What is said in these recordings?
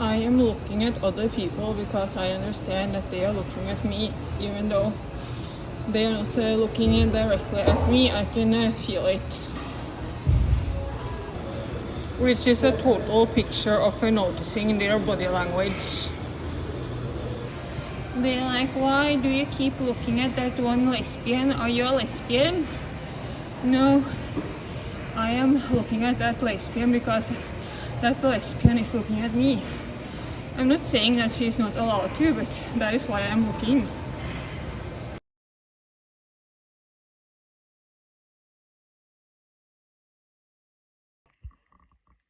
I am looking at other people because I understand that they are looking at me, even though they are not looking directly at me. I can feel it. Which is a total picture of noticing their body language. They're like, why do you keep looking at that one lesbian? Are you a lesbian? No, I am looking at that lesbian because that lesbian is looking at me. I'm not saying that she's not allowed to, but that is why I'm looking.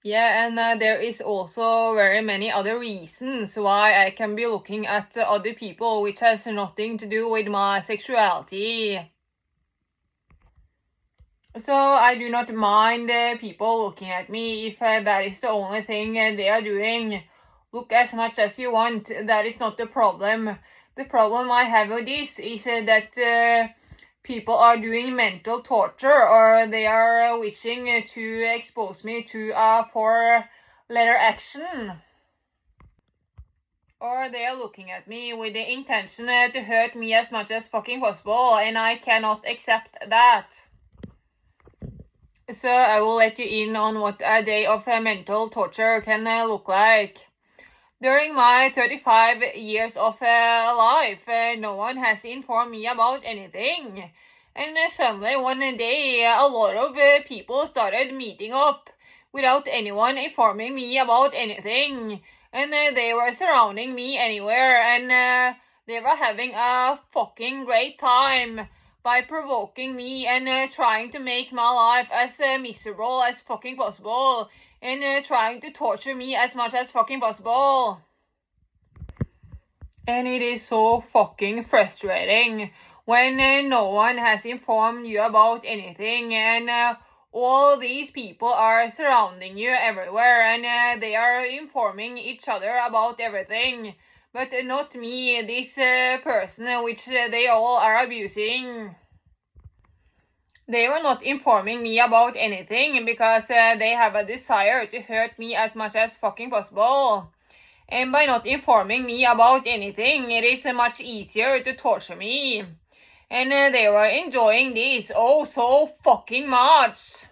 Yeah, and there is also very many other reasons why I can be looking at other people, which has nothing to do with my sexuality. So I do not mind people looking at me if that is the only thing they are doing. Look as much as you want, that is not the problem. The problem I have with this is that people are doing mental torture, or they are wishing to expose me to a four-letter action. Or they are looking at me with the intention to hurt me as much as fucking possible, and I cannot accept that. So I will let you in on what a day of mental torture can look like. During my 35 years of life, no one has informed me about anything. And suddenly one day, a lot of people started meeting up without anyone informing me about anything. And they were surrounding me anywhere, and they were having a fucking great time by provoking me and trying to make my life as miserable as fucking possible, and trying to torture me as much as fucking possible. And it is so fucking frustrating when no one has informed you about anything, and all these people are surrounding you everywhere, and they are informing each other about everything. But not me, this person which they all are abusing. They were not informing me about anything because they have a desire to hurt me as much as fucking possible. And by not informing me about anything, it is much easier to torture me. And they were enjoying this oh so fucking much.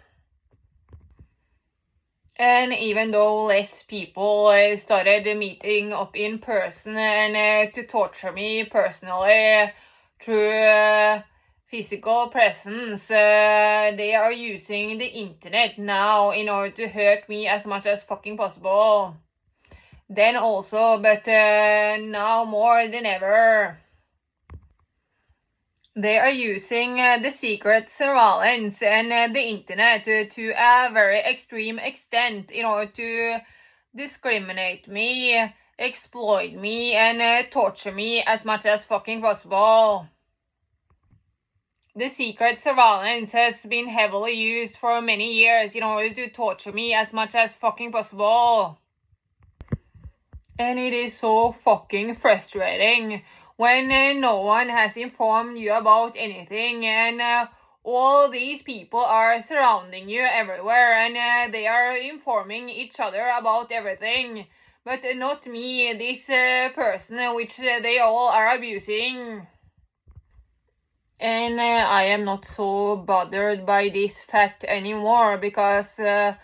And even though less people started meeting up in person and to torture me personally through physical presence, they are using the internet now in order to hurt me as much as fucking possible. Then also, but now more than ever. They are using the secret surveillance and the internet to a very extreme extent in order to discriminate me, exploit me, and torture me as much as fucking possible. The secret surveillance has been heavily used for many years in order to torture me as much as fucking possible. And it is so fucking frustrating when no one has informed you about anything, and all these people are surrounding you everywhere, and they are informing each other about everything. But not me, this person which they all are abusing. And I am not so bothered by this fact anymore because I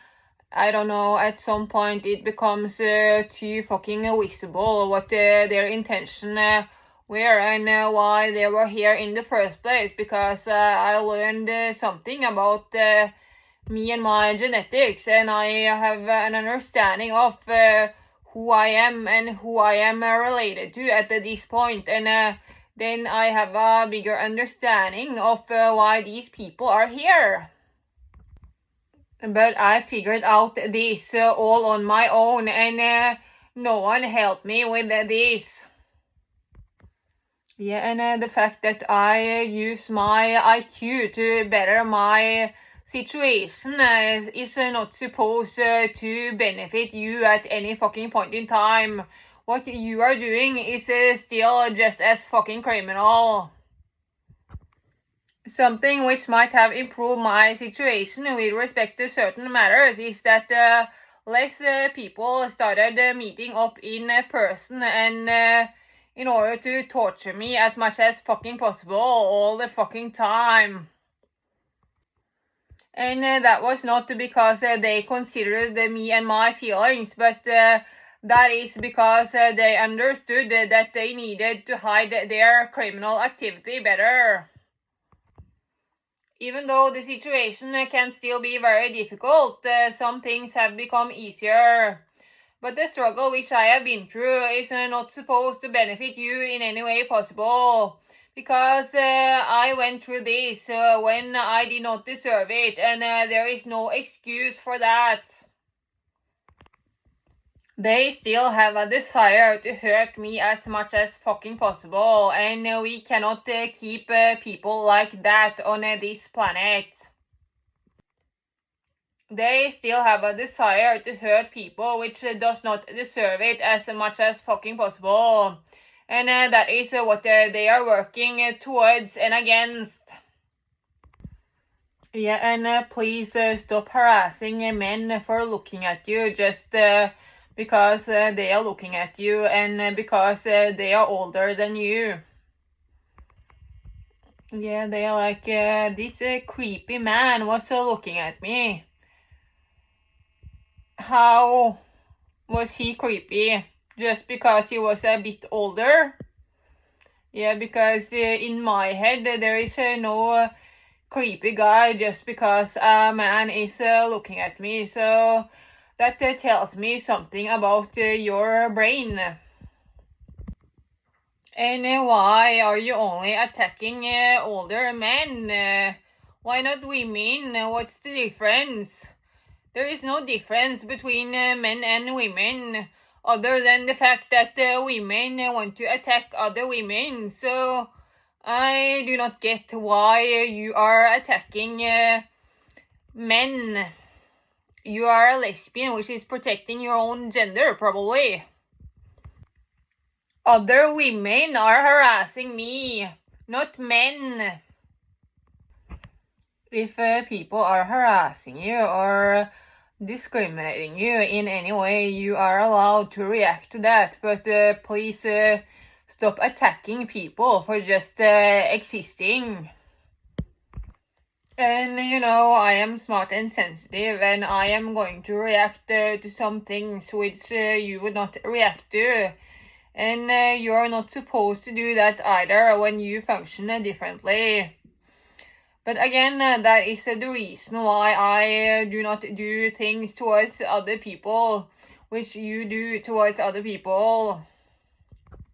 don't know, at some point it becomes too fucking visible what their intention were and why they were here in the first place, because I learned something about me and my genetics, and I have an understanding of who I am and who I am related to at this point, and then I have a bigger understanding of why these people are here. But I figured out this all on my own, and no one helped me with this. Yeah, and the fact that I use my IQ to better my situation is not supposed to benefit you at any fucking point in time. What you are doing is still just as fucking criminal. Something which might have improved my situation with respect to certain matters is that less people started meeting up in person and in order to torture me as much as fucking possible all the fucking time. And that was not because they considered me and my feelings, but that is because they understood that they needed to hide their criminal activity better. Even though the situation can still be very difficult, some things have become easier. But the struggle which I have been through is not supposed to benefit you in any way possible. Because I went through this when I did not deserve it, and there is no excuse for that. They still have a desire to hurt me as much as fucking possible, and we cannot keep people like that on this planet. They still have a desire to hurt people which does not deserve it as much as fucking possible. And that is what they are working towards and against. Yeah, and please stop harassing men for looking at you just because they are looking at you and because they are older than you. Yeah, they are like, this creepy man was looking at me. How was he creepy? Just because he was a bit older? Yeah, because in my head there is no creepy guy just because a man is looking at me. So that tells me something about your brain. And why are you only attacking older men? Why not women? What's the difference? There is no difference between men and women, other than the fact that women want to attack other women. So I do not get why you are attacking men. You are a lesbian, which is protecting your own gender, probably. Other women are harassing me, not men. If people are harassing you or discriminating you in any way, you are allowed to react to that, but please stop attacking people for just existing. And I am smart and sensitive, and I am going to react to some things which you would not react to. And you're not supposed to do that either when you function differently. But again, that is the reason why I do not do things towards other people, which you do towards other people.